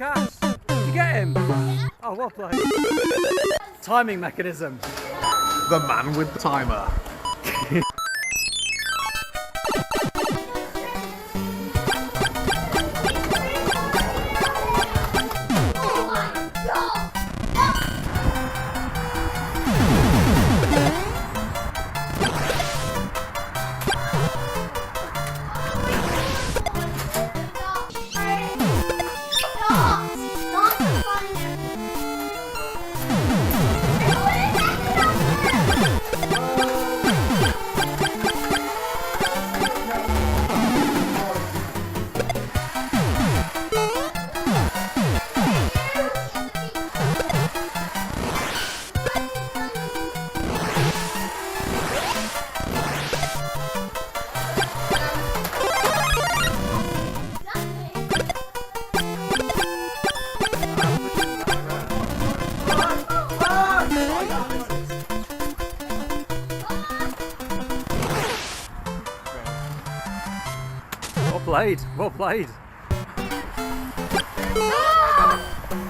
catch. Did you get him? Oh, well played. Timing mechanism. The man with the timer. Well played.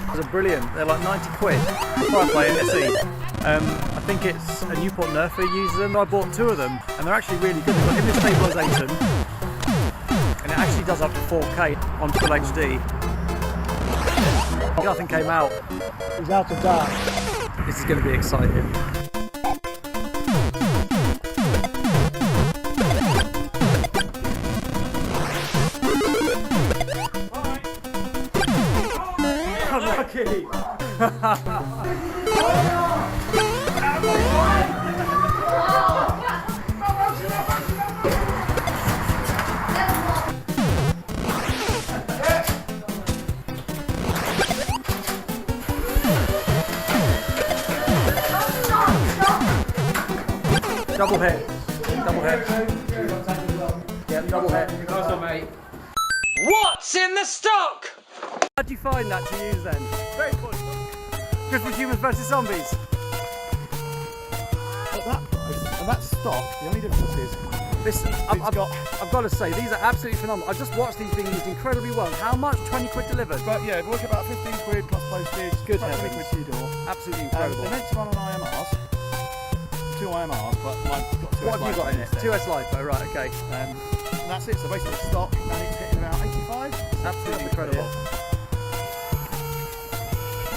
Those are brilliant. They're like 90 quid. Before I play it, let's see. I think it's a Newport Nerfer uses them. I bought 2 of them and they're actually really good. They've got image stabilisation and it actually does up to 4K on full HD. Nothing came out. He's out of dark. This is going to be exciting. Unlucky! Double hit. Double hit. Yeah, double hit. Nice one, mate. What's in the stock? How'd you find that to use then? Very fun. Good for humans versus zombies. At that price, and that stock, the only difference is this. I've got to say, these are absolutely phenomenal. I've just watched these being used incredibly well. How much? 20 quid delivered? But yeah, we're looking about 15 quid plus postage. Good about heavens. 20 quid to your door. Absolutely incredible. They're meant to run on IMRs. 2 IMRs, but mine's got 2S. What have you got in it? 2S LiPo, right, okay. And that's it, so basically stock, and it's hitting about 85. Absolutely incredible.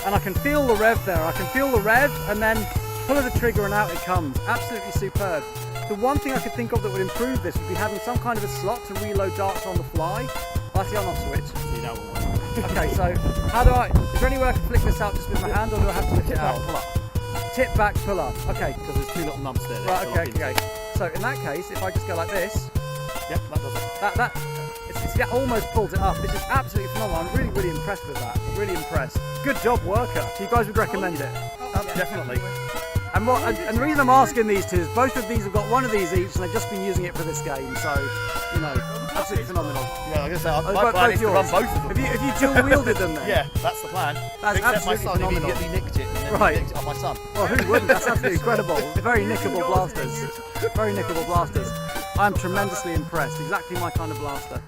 And I can feel the rev there. I can feel the rev and then pull of the trigger and out it comes. Absolutely superb. The one thing I could think of that would improve this would be having some kind of a slot to reload darts on the fly. That's the on-off switch. You know what? Okay, so how do I, is there any way I can flick this out just with my hand or do I have to lift it out? Pull up. Tip back, pull up. Okay. Because there's 2 little nubs there. Right, okay. So in that case, if I just go like this. Yep, that does it. It almost pulls it up. This is absolutely phenomenal. I'm really, really impressed with that. Really impressed. Good job, worker. So you guys would recommend it? Definitely. And the reason I'm asking these two is both of these have got one of these each and they've just been using it for this game. So, you know, absolutely phenomenal. Yeah, like I say, my plan is to run both of them. Have you dual wielded them then? Yeah, that's the plan. That's Except my absolutely son phenomenal. immediately nicked it and then Right. nicked it off my son. Well, who wouldn't? That's absolutely incredible. Very nickable blasters. Very nickable blasters. I'm tremendously impressed. Exactly my kind of blaster.